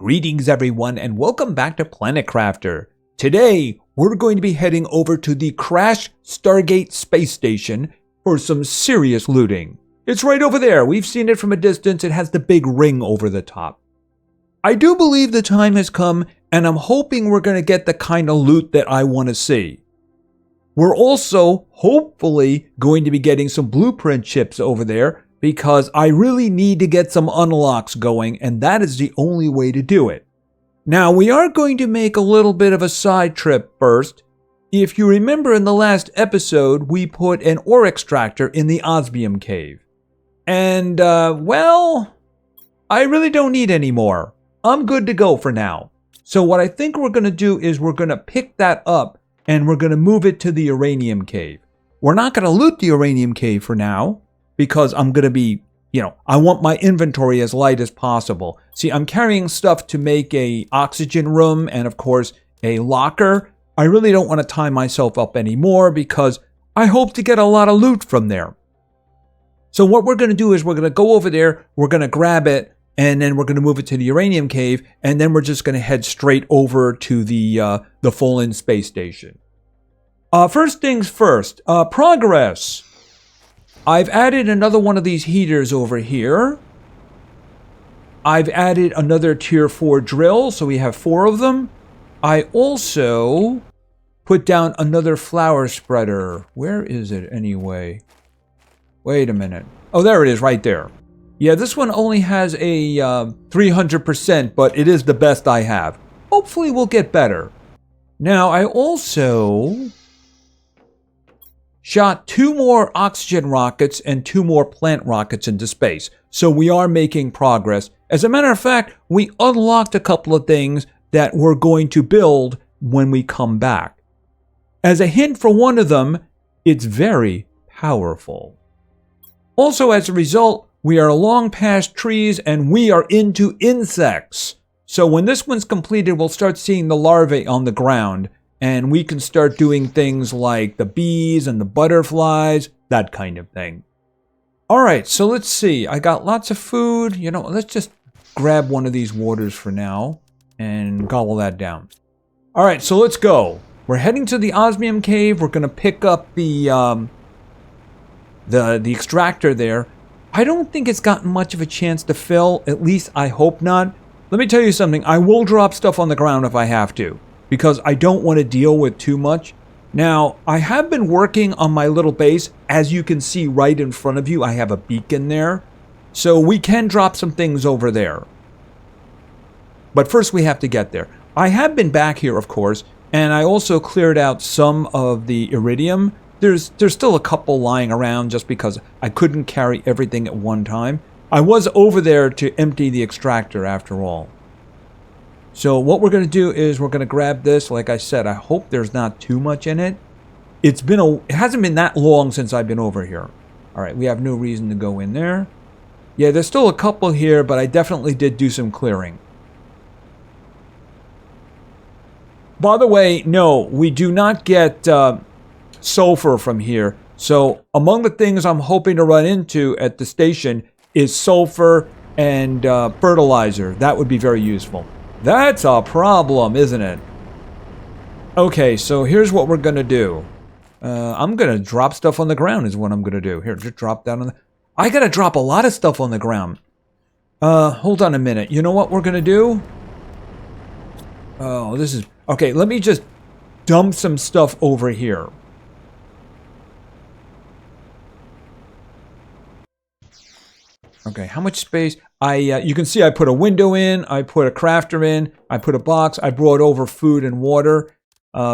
Greetings everyone and welcome back to Planet Crafter. Today we're going to be heading over to the crashed Stargate space station for some serious looting. It's right over there. We've seen it from a distance. It has the big ring over the top. I do believe the time has come and I'm hoping we're going to get the kind of loot that I want to see. We're also hopefully going to be getting some blueprint chips over there, because I really need to get some unlocks going, and that is the only way to do it. Now, we are going to make a little bit of a side trip first. If you remember in the last episode, we put an ore extractor in the osmium cave. And, well, I really don't need any more. I'm good to go for now. So what I think we're going to do is we're going to pick that up, and we're going to move it to the uranium cave. We're not going to loot the uranium cave for now, because I'm going to be, I want my inventory as light as possible. See, I'm carrying stuff to make a oxygen room and, of course, a locker. I really don't want to tie myself up anymore because I hope to get a lot of loot from there. So what we're going to do is we're going to go over there, we're going to grab it, and then we're going to move it to the uranium cave, and then we're just going to head straight over to the fallen space station. First things first, progress. I've added another one of these heaters over here. I've added another tier 4 drill, so we have 4 of them. I also put down another flower spreader. Where is it anyway? Wait a minute. Oh, there it is right there. Yeah, this one only has a 300%, but it is the best I have. Hopefully we'll get better. Now, I also shot 2 more oxygen rockets and 2 more plant rockets into space. So we are making progress. As a matter of fact, we unlocked a couple of things that we're going to build when we come back. As a hint for one of them, it's very powerful. Also, as a result, we are long past trees and we are into insects. So when this one's completed, we'll start seeing the larvae on the ground. And we can start doing things like the bees and the butterflies, that kind of thing. All right, so let's see. I got lots of food. Let's just grab one of these waters for now and gobble that down. All right, so let's go. We're heading to the osmium cave. We're going to pick up the extractor there. I don't think it's gotten much of a chance to fill. At least I hope not. Let me tell you something. I will drop stuff on the ground if I have to, because I don't want to deal with too much. Now, I have been working on my little base. As you can see right in front of you, I have a beacon there. So we can drop some things over there. But first we have to get there. I have been back here, of course, and I also cleared out some of the iridium. There's still a couple lying around just because I couldn't carry everything at one time. I was over there to empty the extractor after all. So what we're going to do is we're going to grab this. Like I said, I hope there's not too much in it. It hasn't been that long since I've been over here. All right, we have no reason to go in there. Yeah, there's still a couple here, but I definitely did do some clearing. By the way, no, we do not get sulfur from here. So among the things I'm hoping to run into at the station is sulfur and fertilizer. That would be very useful. That's a problem, isn't it? Okay, so here's what we're going to do. I'm going to drop stuff on the ground is what I'm going to do. Here, just drop that on the... I got to drop a lot of stuff on the ground. Hold on a minute. You know what we're going to do? Oh, this is... Okay, let me just dump some stuff over here. Okay, how much space? You can see I put a window in, I put a crafter in, I put a box, I brought over food and water.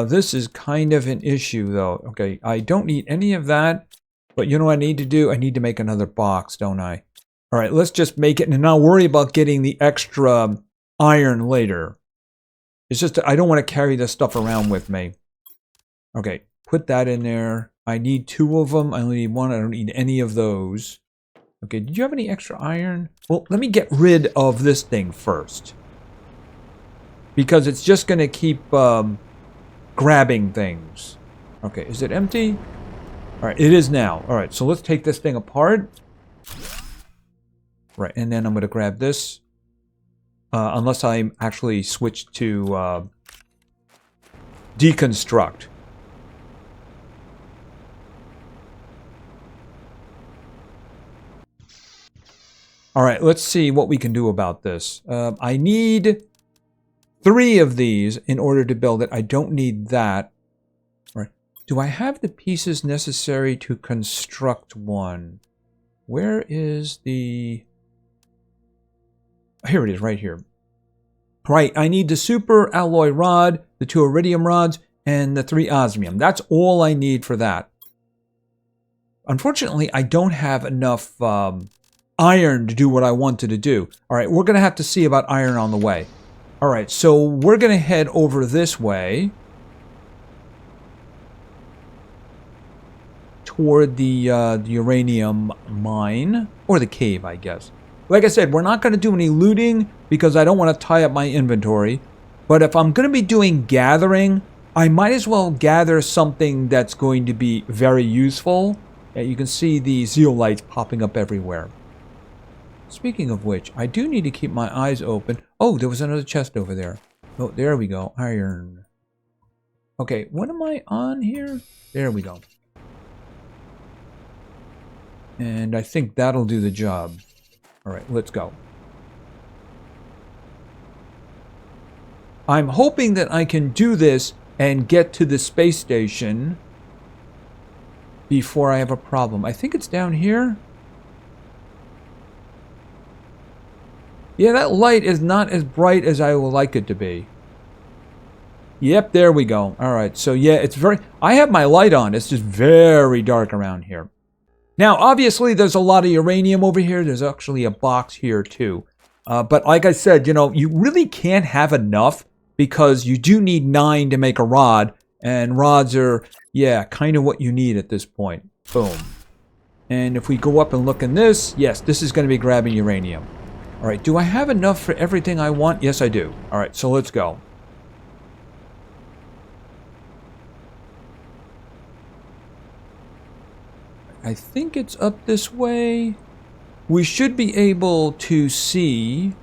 This is kind of an issue though. Okay, I don't need any of that, but you know what I need to do? I need to make another box, don't I? All right, let's just make it and not worry about getting the extra iron later. It's just that I don't want to carry this stuff around with me. Okay, put that in there. I need 2 of them. I only need 1. I don't need any of those. Okay, did you have any extra iron? Well, let me get rid of this thing first. Because it's just going to keep grabbing things. Okay, is it empty? All right, it is now. All right, so let's take this thing apart. Right, and then I'm going to grab this. unless I actually switch to deconstruct. All right, let's see what we can do about this. I need 3 of these in order to build it. I don't need that. All right. Do I have the pieces necessary to construct one? Where is the... Here it is, right here. Right, I need the super alloy rod, the 2 iridium rods, and the 3 osmium. That's all I need for that. Unfortunately, I don't have enough iron to do what I wanted to do. All right, we're going to have to see about iron on the way. All right, so we're going to head over this way toward the uranium mine, or the cave, I guess. Like I said, we're not going to do any looting because I don't want to tie up my inventory. But if I'm going to be doing gathering, I might as well gather something that's going to be very useful. You can see the zeolites popping up everywhere. Speaking of which, I do need to keep my eyes open. Oh, there was another chest over there. Oh, there we go. Iron. Okay, what am I on here? There we go. And I think that'll do the job. All right, let's go. I'm hoping that I can do this and get to the space station before I have a problem. I think it's down here. Yeah, that light is not as bright as I would like it to be. Yep, there we go. All right, so yeah, it's very... I have my light on. It's just very dark around here. Now, obviously, there's a lot of uranium over here. There's actually a box here, too. But like I said, you know, you really can't have enough because you do need 9 to make a rod. And rods are, yeah, kind of what you need at this point. Boom. And if we go up and look in this, yes, this is going to be grabbing uranium. All right, do I have enough for everything I want? Yes, I do. All right, so let's go. I think it's up this way. We should be able to see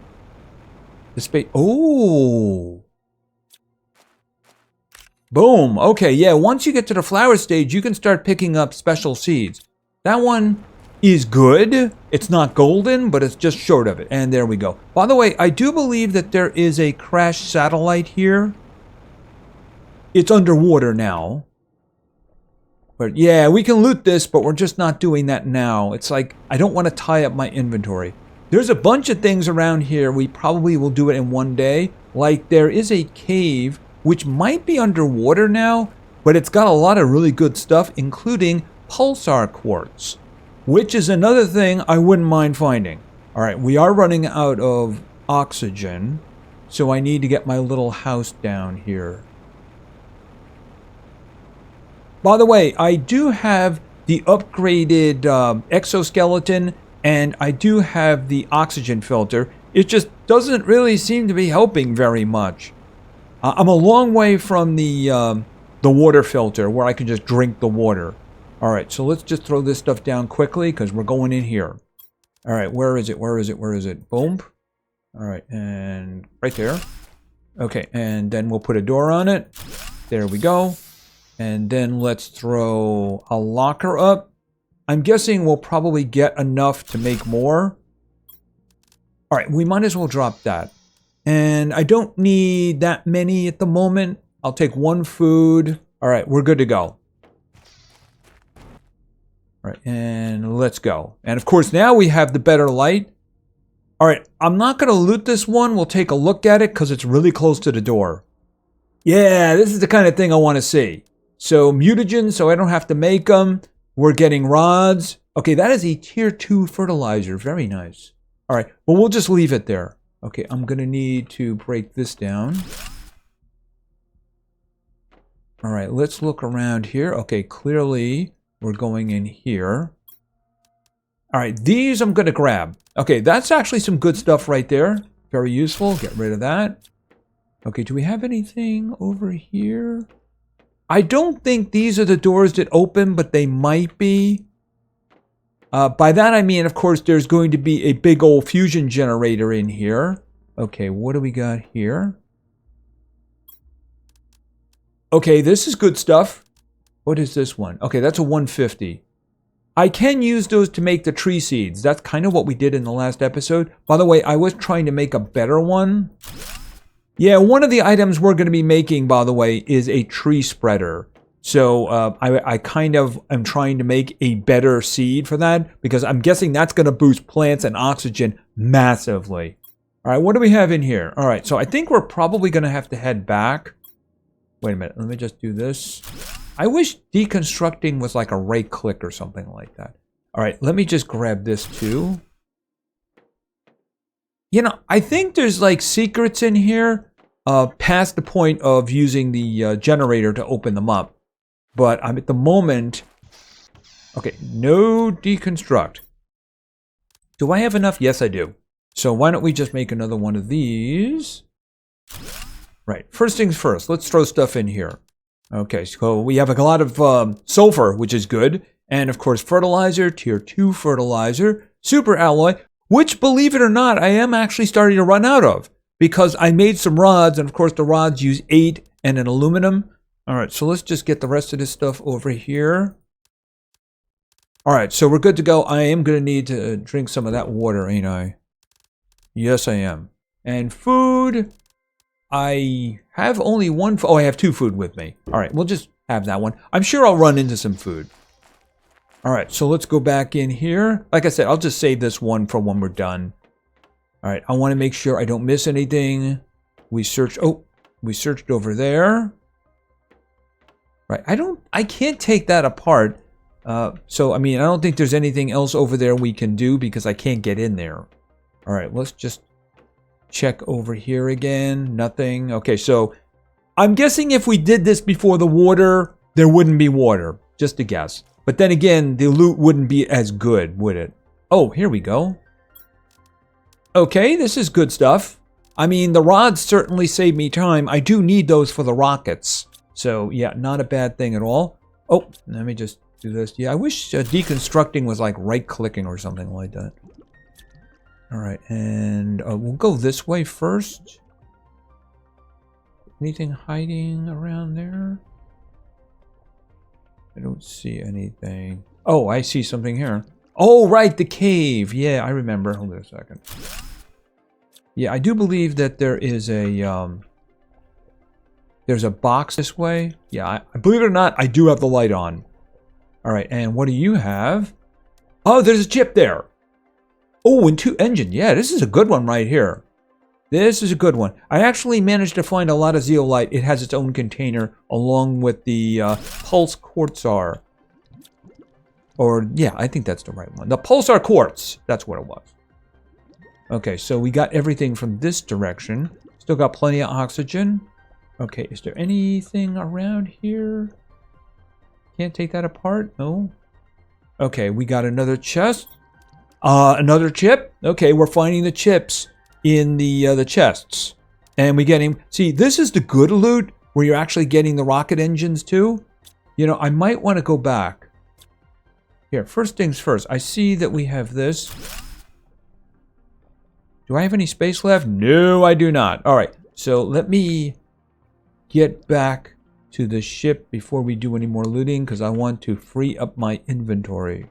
the space. Oh! Boom. Okay, yeah, once you get to the flower stage, you can start picking up special seeds. That one is good. It's not golden, but it's just short of it. And there we go. By the way, I do believe that there is a crashed satellite here. It's underwater now. But yeah, we can loot this, but we're just not doing that now. It's like, I don't want to tie up my inventory. There's a bunch of things around here. We probably will do it in one day. Like, there is a cave, which might be underwater now, but it's got a lot of really good stuff, including pulsar quartz, which is another thing I wouldn't mind finding. All right, we are running out of oxygen, so I need to get my little house down here. By the way, I do have the upgraded exoskeleton, and I do have the oxygen filter. It just doesn't really seem to be helping very much. I'm a long way from the water filter where I can just drink the water. All right, so let's just throw this stuff down quickly because we're going in here. All right, where is it? Where is it? Where is it? Boom. All right, and right there. Okay, and then we'll put a door on it. There we go. And then let's throw a locker up. I'm guessing we'll probably get enough to make more. All right, we might as well drop that. And I don't need that many at the moment. I'll take 1 food. All right, we're good to go. All right, and let's go. And of course, now we have the better light. All right, I'm not going to loot this one. We'll take a look at it because it's really close to the door. Yeah, this is the kind of thing I want to see. So mutagens, so I don't have to make them. We're getting rods. Okay, that is a tier 2 fertilizer. Very nice. All right, well, we'll just leave it there. Okay, I'm going to need to break this down. All right, let's look around here. Okay, clearly we're going in here. All right, these I'm going to grab. Okay, that's actually some good stuff right there. Very useful. Get rid of that. Okay, do we have anything over here? I don't think these are the doors that open, but they might be. By that I mean, of course, there's going to be a big old fusion generator in here. Okay, what do we got here? Okay, this is good stuff. What is this one? Okay, that's a 150. I can use those to make the tree seeds. That's kind of what we did in the last episode. By the way, I was trying to make a better one. Yeah, one of the items we're going to be making, by the way, is a tree spreader. So I kind of am trying to make a better seed for that because I'm guessing that's going to boost plants and oxygen massively. All right, what do we have in here? All right, so I think we're probably going to have to head back. Wait a minute, let me just do this. I wish deconstructing was like a right click or something like that. All right, let me just grab this too. You know, I think there's like secrets in here past the point of using the generator to open them up. But I'm at the moment... Okay, no deconstruct. Do I have enough? Yes, I do. So why don't we just make another one of these? Right, first things first, let's throw stuff in here. Okay, so we have a lot of sulfur, which is good. And of course, fertilizer, tier 2 fertilizer, super alloy, which, believe it or not, I am actually starting to run out of. Because I made some rods, and of course the rods use 8 and an aluminum. All right, so let's just get the rest of this stuff over here. All right, so we're good to go. I am going to need to drink some of that water, ain't I? Yes, I am. And food, I have only one. Oh, I have 2 food with me. All right, we'll just have that one. I'm sure I'll run into some food. All right, so let's go back in here. Like I said, I'll just save this one for when we're done. All right, I want to make sure I don't miss anything. We searched over there. Right, I can't take that apart. So, I mean, I don't think there's anything else over there we can do because I can't get in there. All right, let's just check over here again. Nothing. Okay, so I'm guessing if we did this before the water, there wouldn't be water. Just a guess. But then again, the loot wouldn't be as good, would it? Oh, here we go. Okay, this is good stuff. I mean, the rods certainly save me time. I do need those for the rockets. So, yeah, not a bad thing at all. Oh, let me just do this. Yeah, I wish deconstructing was like right-clicking or something like that. All right, and we'll go this way first. Anything hiding around there? I don't see anything. Oh, I see something here. Oh, right, the cave. Yeah, I remember. Hold on a second. Yeah, I do believe that there is a there's a box this way. Yeah, I believe it or not, I do have the light on. All right, and what do you have? Oh, there's a chip there. Oh, and 2 engine. Yeah, this is a good one right here. This is a good one. I actually managed to find a lot of zeolite. It has its own container along with the pulse quartzar. Or, yeah, I think that's the right one. The pulsar quartz. That's what it was. Okay, so we got everything from this direction. Still got plenty of oxygen. Okay, is there anything around here? Can't take that apart? No. Okay, we got another chest. Another chip. Okay, we're finding the chips in the chests. And we getting... See, this is the good loot where you're actually getting the rocket engines too. You know, I might want to go back. Here, first things first. I see that we have this. Do I have any space left? No, I do not. All right, so let me get back to the ship before we do any more looting because I want to free up my inventory.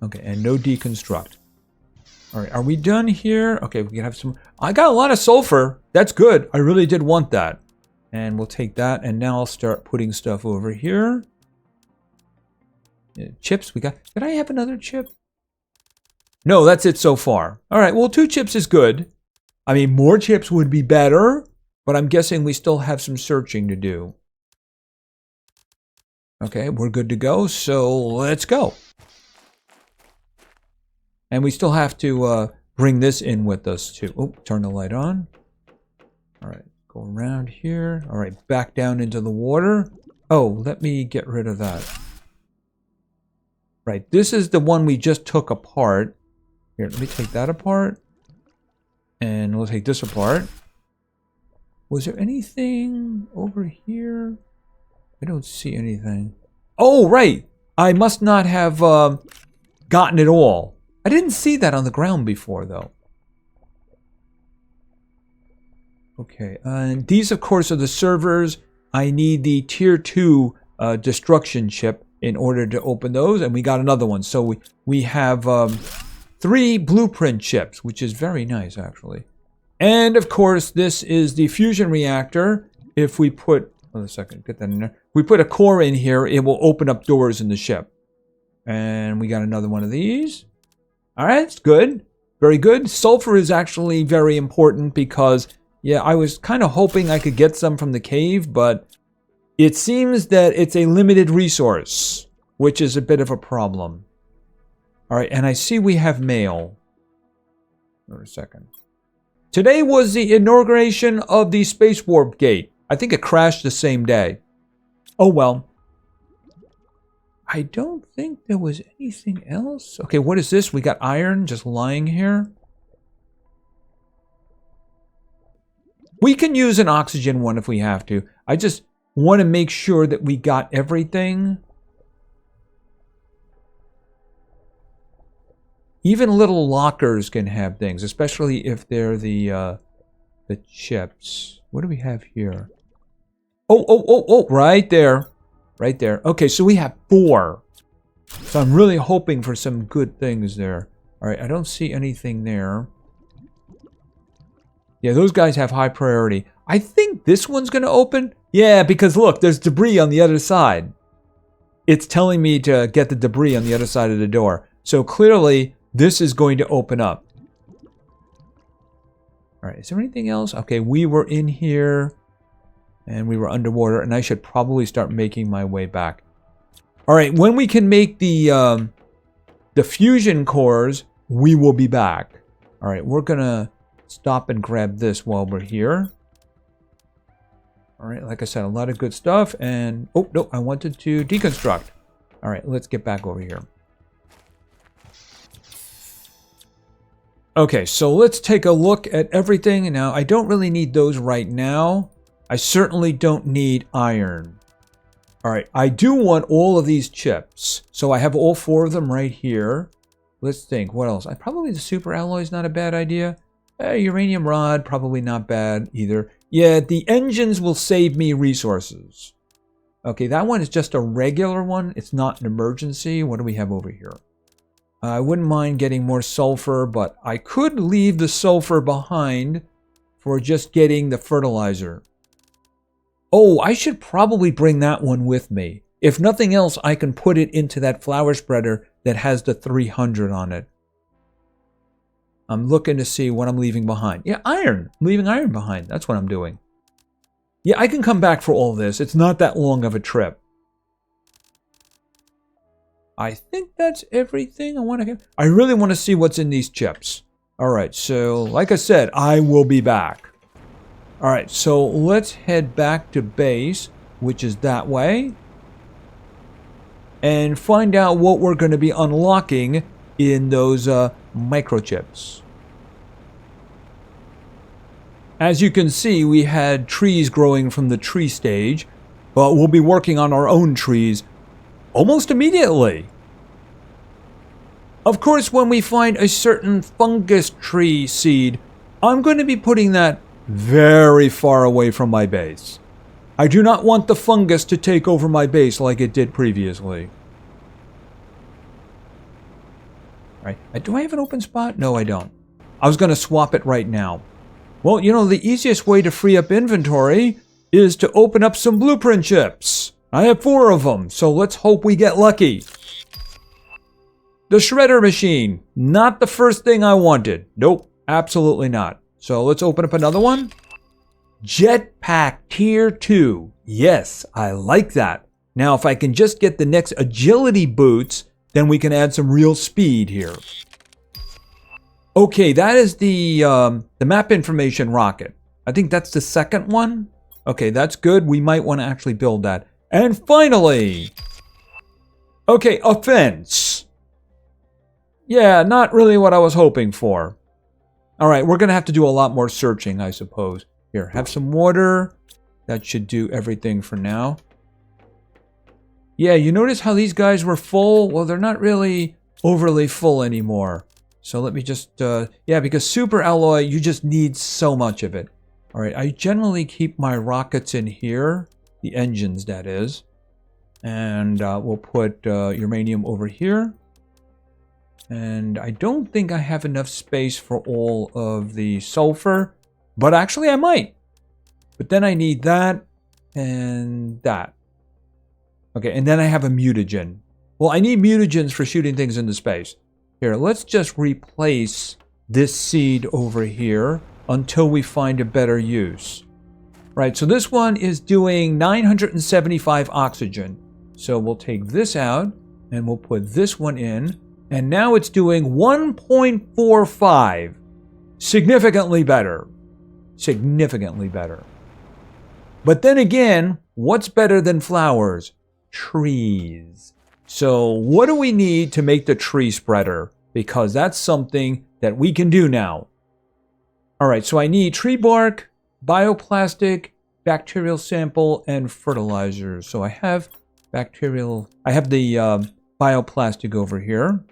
Okay, and no deconstruct. All right, are we done here? Okay, we can have some... I got a lot of sulfur. That's good. I really did want that. And we'll take that, and now I'll start putting stuff over here. Chips, we got... Did I have another chip? No, that's it so far. All right, well, 2 chips is good. I mean, more chips would be better, but I'm guessing we still have some searching to do. Okay, we're good to go, so let's go. And we still have to bring this in with us too. Oh, turn the light on. All right, go around here. All right, back down into the water. Oh, let me get rid of that. Right, this is the one we just took apart. Here, let me take that apart. And we'll take this apart. Was there anything over here? I don't see anything. Oh, right. I must not have gotten it all. I didn't see that on the ground before, though. Okay, and these, of course, are the servers. I need the tier 2 destruction chip in order to open those, and we got another one. So we have 3 blueprint chips, which is very nice, actually. And, of course, this is the fusion reactor. If we put... Hold on a second, get that in there. We put a core in here, it will open up doors in the ship. And we got another one of these. All right, it's good. Very good. Sulfur is actually very important because, yeah, I was kind of hoping I could get some from the cave, but it seems that it's a limited resource, which is a bit of a problem. All right, and I see we have mail. Hold on a second. Today was the inauguration of the Space Warp Gate. I think it crashed the same day. Oh, well. I don't think there was anything else. Okay, what is this? We got iron just lying here. We can use an oxygen one if we have to. I just want to make sure that we got everything. Even little lockers can have things, especially if they're the chips. What do we have here? Oh, right there. Right there. Okay, so we have 4. So I'm really hoping for some good things there. All right, I don't see anything there. Yeah, those guys have high priority. I think this one's going to open. Yeah, because look, there's debris on the other side. It's telling me to get the debris on the other side of the door. So clearly, this is going to open up. All right, is there anything else? Okay, we were in here. And we were underwater, and I should probably start making my way back. All right, when we can make the fusion cores, we will be back. All right, we're gonna stop and grab this while we're here. All right, like I said, a lot of good stuff. And oh no, I wanted to deconstruct. All right, let's get back over here. Okay, so let's take a look at everything. Now, I don't really need those right now. I certainly don't need iron. All right, I do want all of these chips. So I have all 4 of them right here. Let's think, what else? Probably the super alloy is not a bad idea. Uranium rod, probably not bad either. Yeah, the engines will save me resources. Okay, that one is just a regular one. It's not an emergency. What do we have over here? I wouldn't mind getting more sulfur, but I could leave the sulfur behind for just getting the fertilizer. Oh, I should probably bring that one with me. If nothing else, I can put it into that flower spreader that has the 300 on it. I'm looking to see what I'm leaving behind. Yeah, iron. I'm leaving iron behind. That's what I'm doing. Yeah, I can come back for all this. It's not that long of a trip. I think that's everything I want to get. I really want to see what's in these chips. All right, so like I said, I will be back. All right, so let's head back to base, which is that way, and find out what we're going to be unlocking in those microchips. As you can see, we had trees growing from the tree stage, but we'll be working on our own trees almost immediately. Of course, when we find a certain fungus tree seed, I'm going to be putting that very far away from my base. I do not want the fungus to take over my base like it did previously. All right, do I have an open spot? No, I don't. I was going to swap it right now. Well, you know, the easiest way to free up inventory is to open up some blueprint chips. I have 4 of them, so let's hope we get lucky. The shredder machine, not the first thing I wanted. Nope, absolutely not. So let's open up another one. Jetpack Tier 2. Yes, I like that. Now, if I can just get the next agility boots, then we can add some real speed here. Okay, that is the map information rocket. I think that's the second one. Okay, that's good. We might want to actually build that. And finally, okay, a fence. Yeah, not really what I was hoping for. All right, we're going to have to do a lot more searching, I suppose. Here, have some water. That should do everything for now. Yeah, you notice how these guys were full? Well, they're not really overly full anymore. So let me just, yeah, because super alloy, you just need so much of it. All right, I generally keep my rockets in here, the engines that is. And we'll put uranium over here. And I don't think I have enough space for all of the sulfur, but actually I might. But then I need that and that. Okay, and then I have a mutagen. Well, I need mutagens for shooting things into space. Here, let's just replace this seed over here until we find a better use. Right, so this one is doing 975 oxygen. So we'll take this out and we'll put this one in. And now it's doing 1.45. Significantly better. Significantly better. But then again, what's better than flowers? Trees. So what do we need to make the tree spreader? Because that's something that we can do now. All right, so I need tree bark, bioplastic, bacterial sample, and fertilizer. So I have bacterial, I have the bioplastic over here.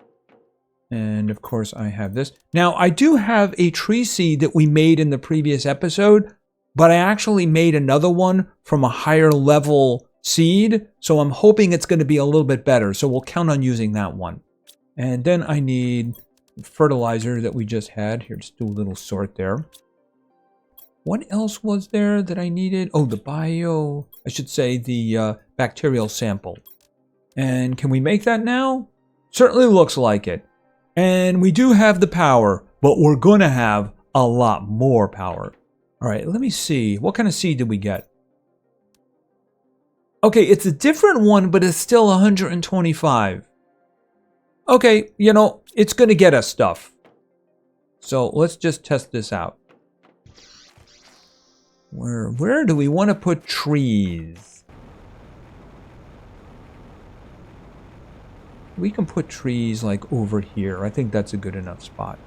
And of course I have this. Now I do have a tree seed that we made in the previous episode, but I actually made another one from a higher level seed. So I'm hoping it's going to be a little bit better. So we'll count on using that one. And then I need fertilizer that we just had. Here, just do a little sort there. What else was there that I needed? Oh, the bacterial sample. And can we make that now? Certainly looks like it. And we do have the power, but we're going to have a lot more power. All right, let me see. What kind of seed did we get? Okay, it's a different one, but it's still 125. Okay, you know, it's going to get us stuff. So let's just test this out. Where do we want to put trees? We can put trees like over here. I think that's a good enough spot.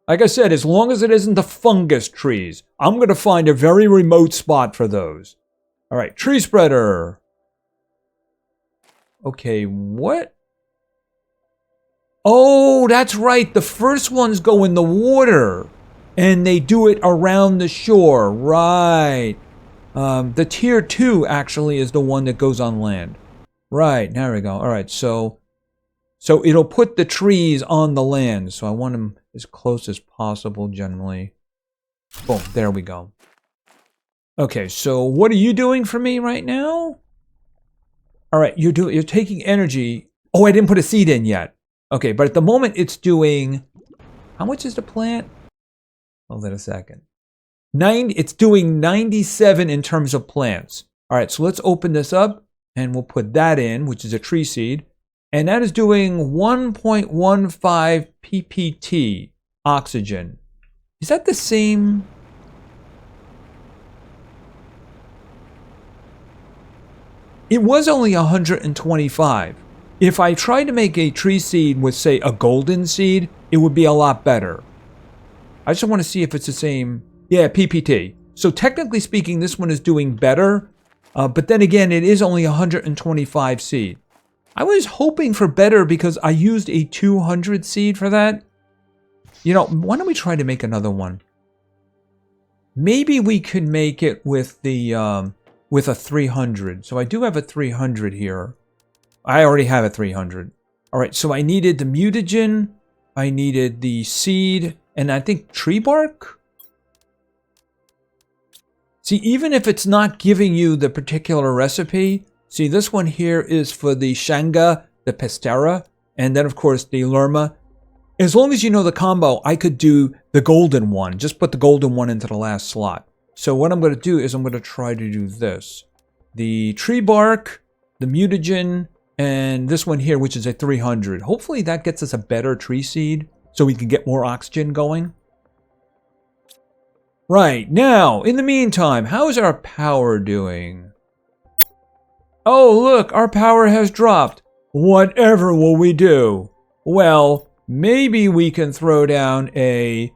Like I said, as long as it isn't the fungus trees, I'm going to find a very remote spot for those. All right, tree spreader. Okay, what? Oh, that's right. The first ones go in the water. And they do it around the shore. Right. The tier 2 actually is the one that goes on land. Right, there we go. All right, so it'll put the trees on the land. So I want them as close as possible generally. Boom, there we go. Okay, so what are you doing for me right now? All right, you're taking energy. Oh, I didn't put a seed in yet. Okay, but at the moment it's doing, how much is the plant? Hold on a second. It's doing 97 in terms of plants. All right, so let's open this up and we'll put that in, which is a tree seed. And that is doing 1.15 ppt oxygen. Is that the same? It was only 125. If I tried to make a tree seed with, say, a golden seed, it would be a lot better. I just want to see if it's the same. Yeah, PPT. So technically speaking, this one is doing better. But then again, it is only 125 seed. I was hoping for better because I used a 200 seed for that. You know, why don't we try to make another one? Maybe we could make it with the with a 300. So I do have a 300 here. I already have a 300. All right, so I needed the mutagen. I needed the seed. And I think tree bark? See, even if it's not giving you the particular recipe, see, this one here is for the Shanga, the Pestera, and then, of course, the Lerma. As long as you know the combo, I could do the golden one. Just put the golden one into the last slot. So what I'm going to do is I'm going to try to do this. The tree bark, the mutagen, and this one here, which is a 300. Hopefully that gets us a better tree seed so we can get more oxygen going. Right, now, in the meantime, how is our power doing? Oh, look, our power has dropped. Whatever will we do? Well, maybe we can throw down a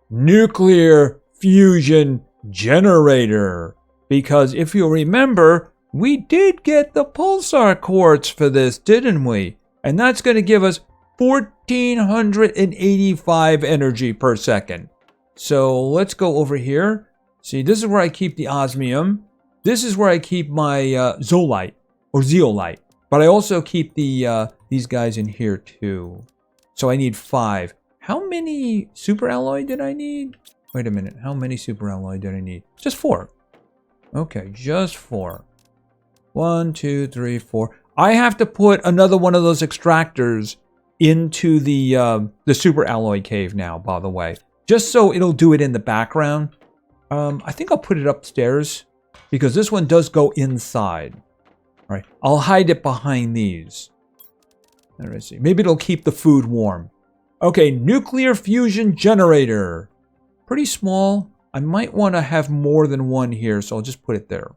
nuclear fusion generator. Because if you remember, we did get the pulsar quartz for this, didn't we? And that's going to give us 1,485 energy per second. So let's go over here. See, this is where I keep the osmium. This is where I keep my zeolite or zeolite. But I also keep the these guys in here too. So I need 5. How many super alloy did I need? Wait a minute. How many super alloy did I need? Just 4. Okay, just 4. 1, 2, 3, 4. I have to put another one of those extractors into the super alloy cave now, by the way. Just so it'll do it in the background. I think I'll put it upstairs because this one does go inside. All right, I'll hide it behind these. Let's see. Maybe it'll keep the food warm. Okay, nuclear fusion generator. Pretty small. I might want to have more than one here, so I'll just put it there.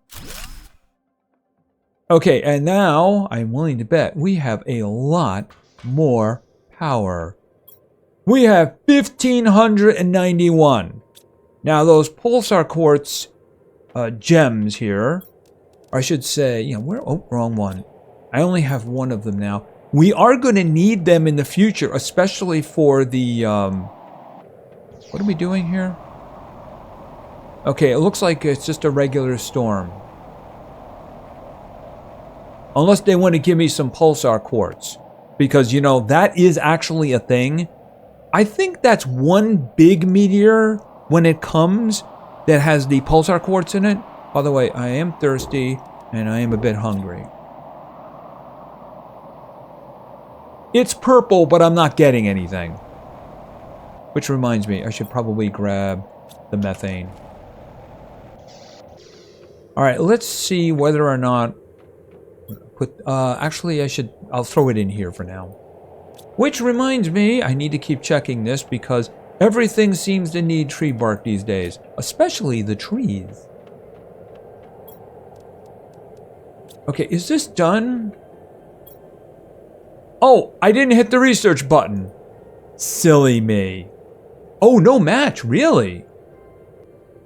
Okay, and now I'm willing to bet we have a lot more power. We have 1,591. Now those pulsar quartz gems here, or I should say, you know, wrong one. I only have one of them now. We are going to need them in the future, especially for the, what are we doing here? Okay, it looks like it's just a regular storm. Unless they want to give me some pulsar quartz. Because, you know, that is actually a thing. I think that's one big meteor when it comes that has the pulsar quartz in it. By the way, I am thirsty and I am a bit hungry. It's purple, but I'm not getting anything. Which reminds me, I should probably grab the methane. Alright, let's see whether or not... actually, I'll throw it in here for now. Which reminds me, I need to keep checking this because everything seems to need tree bark these days. Especially the trees. Okay, is this done? Oh, I didn't hit the research button. Silly me. Oh, no match, really?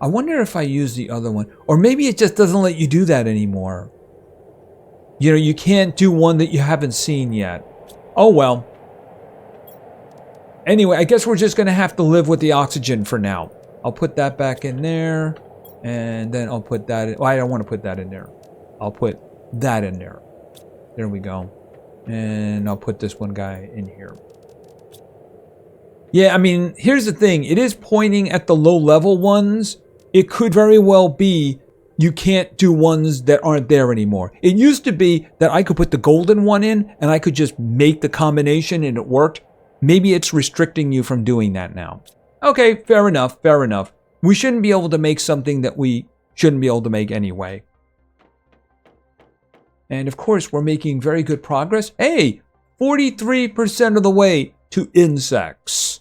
I wonder if I use the other one. Or maybe it just doesn't let you do that anymore. You know, you can't do one that you haven't seen yet. Oh, well. Anyway, I guess we're just going to have to live with the oxygen for now. I'll put that back in there. And then I'll put that in. Well, I don't want to put that in there. I'll put that in there. There we go. And I'll put this one guy in here. Yeah, I mean, here's the thing. It is pointing at the low-level ones. It could very well be you can't do ones that aren't there anymore. It used to be that I could put the golden one in, and I could just make the combination, and it worked. Maybe it's restricting you from doing that now. Okay, fair enough, fair enough. We shouldn't be able to make something that we shouldn't be able to make anyway. And of course, we're making very good progress. Hey, 43% of the way to insects.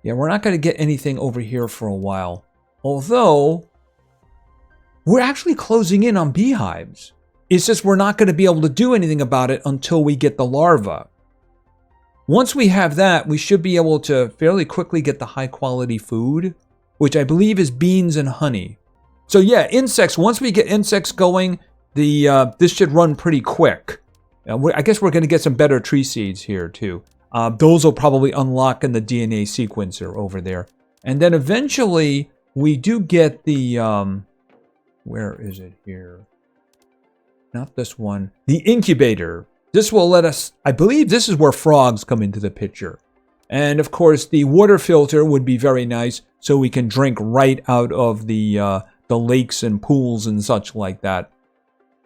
Yeah, we're not going to get anything over here for a while. Although, we're actually closing in on beehives. It's just we're not going to be able to do anything about it until we get the larva. Once we have that, we should be able to fairly quickly get the high quality food, which I believe is beans and honey. So yeah, insects, once we get insects going, this should run pretty quick. I guess we're going to get some better tree seeds here too. Those will probably unlock in the DNA sequencer over there. And then eventually we do get the, where is it here? Not this one. The incubator. This will let us, I believe this is where frogs come into the picture. And of course the water filter would be very nice so we can drink right out of the lakes and pools and such like that.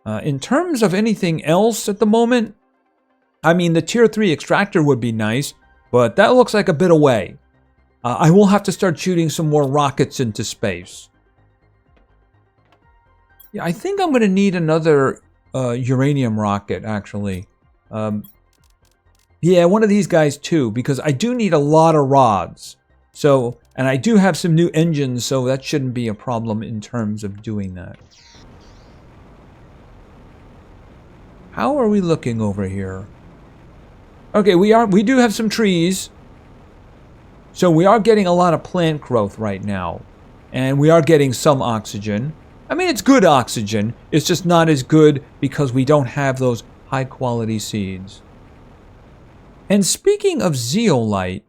In terms of anything else at the moment, I mean, the tier 3 extractor would be nice, but that looks like a bit away. I will have to start shooting some more rockets into space. Yeah, I think I'm going to need another uranium rocket, actually. Yeah, one of these guys too, because I do need a lot of rods. So, and I do have some new engines, so that shouldn't be a problem in terms of doing that. How are we looking over here? Okay, we do have some trees. So we are getting a lot of plant growth right now. And we are getting some oxygen. I mean, it's good oxygen. It's just not as good because we don't have those high quality seeds. And speaking of zeolite,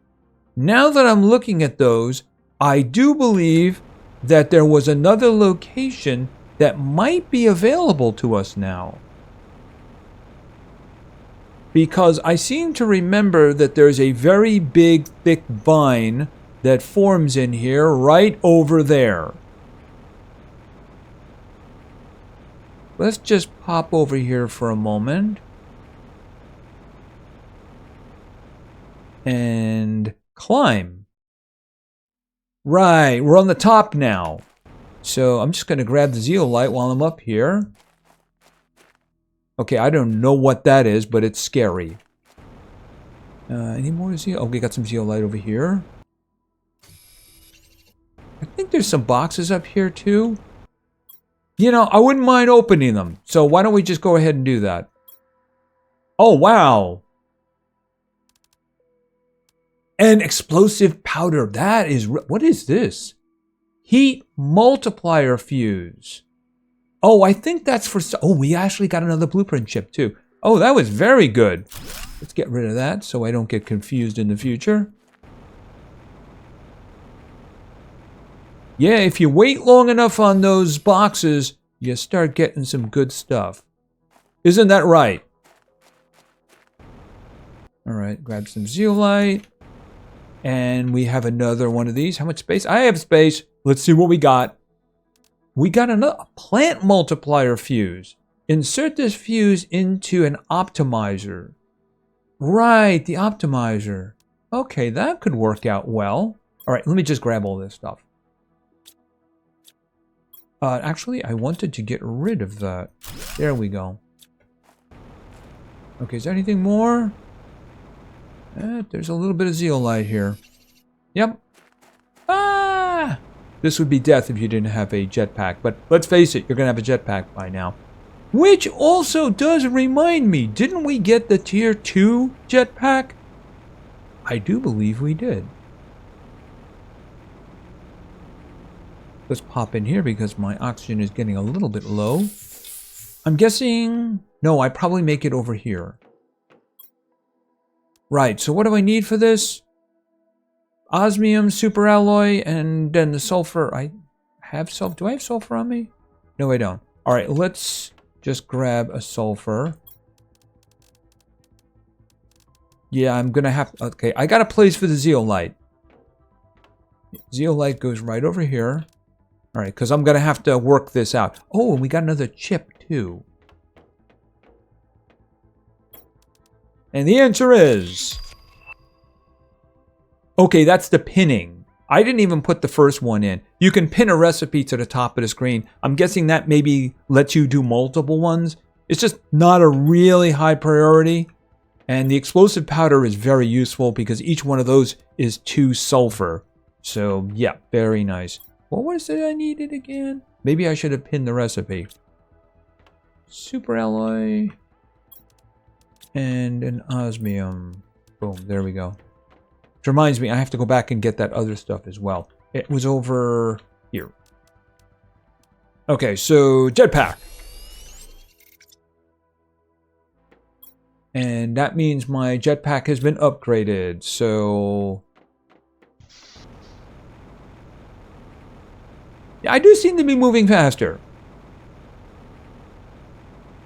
now that I'm looking at those, I do believe that there was another location that might be available to us now. Because I seem to remember that there's a very big, thick vine that forms in here right over there. Let's just pop over here for a moment. And climb. Right, we're on the top now. So I'm just going to grab the zeolite while I'm up here. Okay, I don't know what that is, but it's scary. Any more zeolite? Oh, we got some zeolite over here. I think there's some boxes up here too. You know, I wouldn't mind opening them. So why don't we just go ahead and do that? Oh, wow. An explosive powder. That is... What is this? Heat multiplier fuse. Oh, I think that's for... Oh, we actually got another blueprint chip too. Oh, that was very good. Let's get rid of that so I don't get confused in the future. Yeah, if you wait long enough on those boxes, you start getting some good stuff. Isn't that right? Alright, grab some zeolite. And we have another one of these. How much space? I have space. Let's see what we got. We got another plant multiplier fuse. Insert this fuse into an optimizer. Right, the optimizer. Okay, that could work out well. Alright, let me just grab all this stuff. Actually, I wanted to get rid of that. There we go. Okay, is there anything more? There's a little bit of zeolite here. Yep. Ah! This would be death if you didn't have a jetpack. But let's face it, you're going to have a jetpack by now. Which also does remind me, didn't we get the tier 2 jetpack? I do believe we did. Let's pop in here because my oxygen is getting a little bit low. I'm guessing... No, I probably make it over here. Right, so what do I need for this? Osmium, superalloy, and then the sulfur. I have sulfur. Do I have sulfur on me? No, I don't. Alright, let's just grab a sulfur. Yeah, I'm gonna have... Okay, I got a place for the zeolite. Zeolite goes right over here. Alright, because I'm gonna have to work this out. Oh, and we got another chip, too. And the answer is... Okay, that's the pinning. I didn't even put the first one in. You can pin a recipe to the top of the screen. I'm guessing that maybe lets you do multiple ones. It's just not a really high priority. And the explosive powder is very useful because each one of those is 2 sulfur. So, yeah, very nice. What was it I needed again? Maybe I should have pinned the recipe. Superalloy. And an osmium. Boom, there we go. Which reminds me, I have to go back and get that other stuff as well. It was over here. Okay, so jetpack. And that means my jetpack has been upgraded, so... Yeah, I do seem to be moving faster.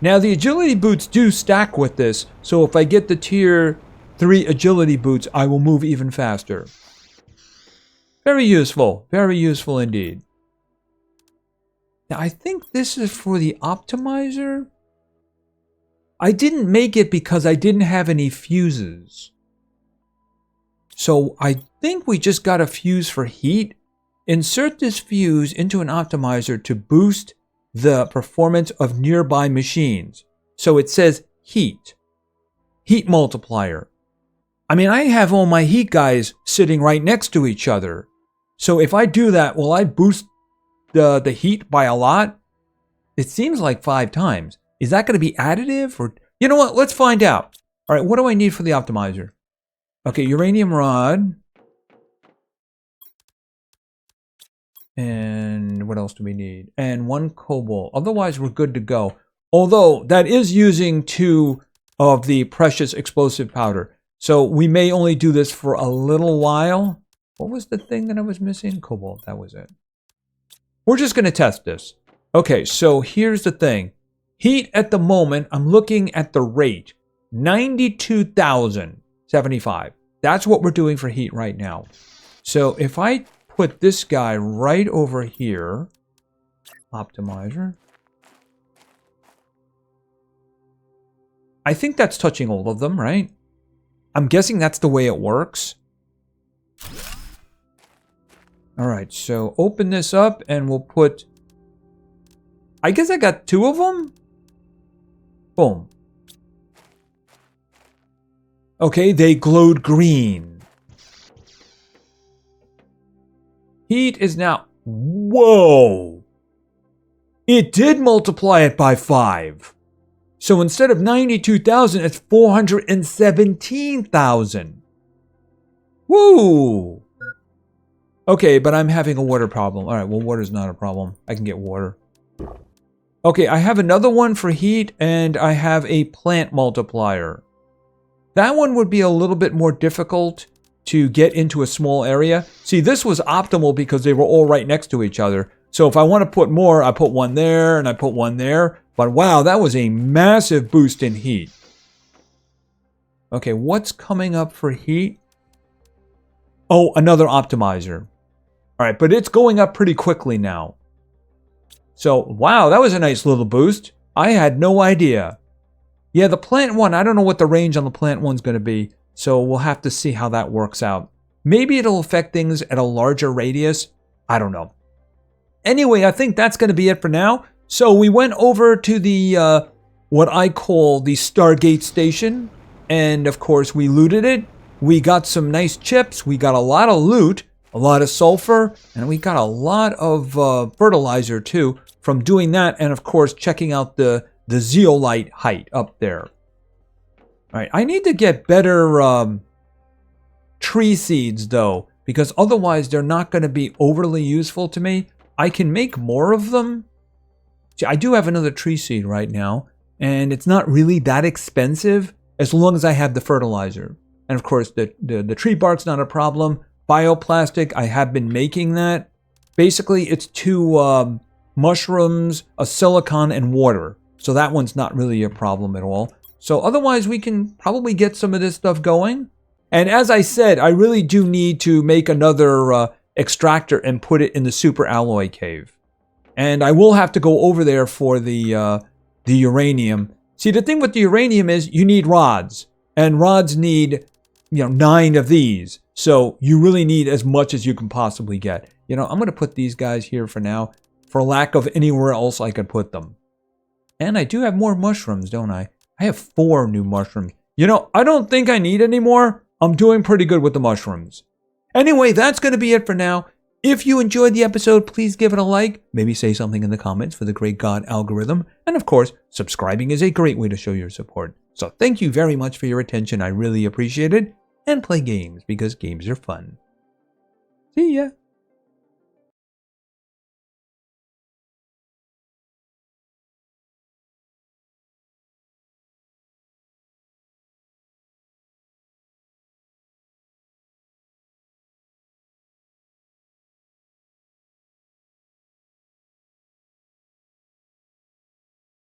Now, the agility boots do stack with this, so if I get the tier 3 agility boots, I will move even faster. Very useful indeed. Now, I think this is for the optimizer. I didn't make it because I didn't have any fuses. So I think we just got a fuse for heat. Insert this fuse into an optimizer to boost the performance of nearby machines. So it says heat. Heat multiplier. I mean, I have all my heat guys sitting right next to each other. So if I do that, will I boost the heat by a lot? It seems like 5 times. Is that going to be additive? Or you know what? Let's find out. All right, what do I need for the optimizer? Okay, uranium rod. And what else do we need? And 1 cobalt. Otherwise, we're good to go. Although, that is using 2 of the precious explosive powder. So we may only do this for a little while. What was the thing that I was missing? Cobalt, that was it. We're just going to test this. Okay, so here's the thing. Heat at the moment, I'm looking at the rate. 92,075. That's what we're doing for heat right now. So if I put this guy right over here, optimizer. I think that's touching all of them, right? I'm guessing that's the way it works. All right, so open this up and we'll put... I guess I got 2 of them? Boom. Okay, they glowed green. Heat is now... Whoa! It did multiply it by 5. So instead of 92,000, it's 417,000. Woo! Okay, but I'm having a water problem. All right, well, water's not a problem. I can get water. Okay, I have another one for heat, and I have a plant multiplier. That one would be a little bit more difficult to get into a small area. See, this was optimal because they were all right next to each other. So if I want to put more, I put one there, and I put one there. But wow, that was a massive boost in heat. Okay, what's coming up for heat? Oh, another optimizer. All right, but it's going up pretty quickly now. So, wow, that was a nice little boost. I had no idea. Yeah, the plant one, I don't know what the range on the plant one's going to be. So we'll have to see how that works out. Maybe it'll affect things at a larger radius. I don't know. Anyway, I think that's going to be it for now. So we went over to the, what I call the Stargate station. And of course, we looted it. We got some nice chips. We got a lot of loot, a lot of sulfur, and we got a lot of fertilizer too from doing that. And of course, checking out the zeolite height up there. All right, I need to get better tree seeds though, because otherwise they're not going to be overly useful to me. I can make more of them. See, I do have another tree seed right now, and it's not really that expensive as long as I have the fertilizer. And of course, the tree bark's not a problem. Bioplastic, I have been making that. Basically, it's 2 mushrooms, a silicon, and water. So that one's not really a problem at all. So otherwise, we can probably get some of this stuff going. And as I said, I really do need to make another extractor and put it in the super alloy cave. And I will have to go over there for the uranium. See, the thing with the uranium is you need rods. And rods need, 9 of these. So you really need as much as you can possibly get. I'm going to put these guys here for now, for lack of anywhere else I could put them. And I do have more mushrooms, don't I? I have 4 new mushrooms. I don't think I need any more. I'm doing pretty good with the mushrooms. Anyway, that's going to be it for now. If you enjoyed the episode, please give it a like. Maybe say something in the comments for the great God algorithm. And of course, subscribing is a great way to show your support. So thank you very much for your attention. I really appreciate it. And play games because games are fun. See ya.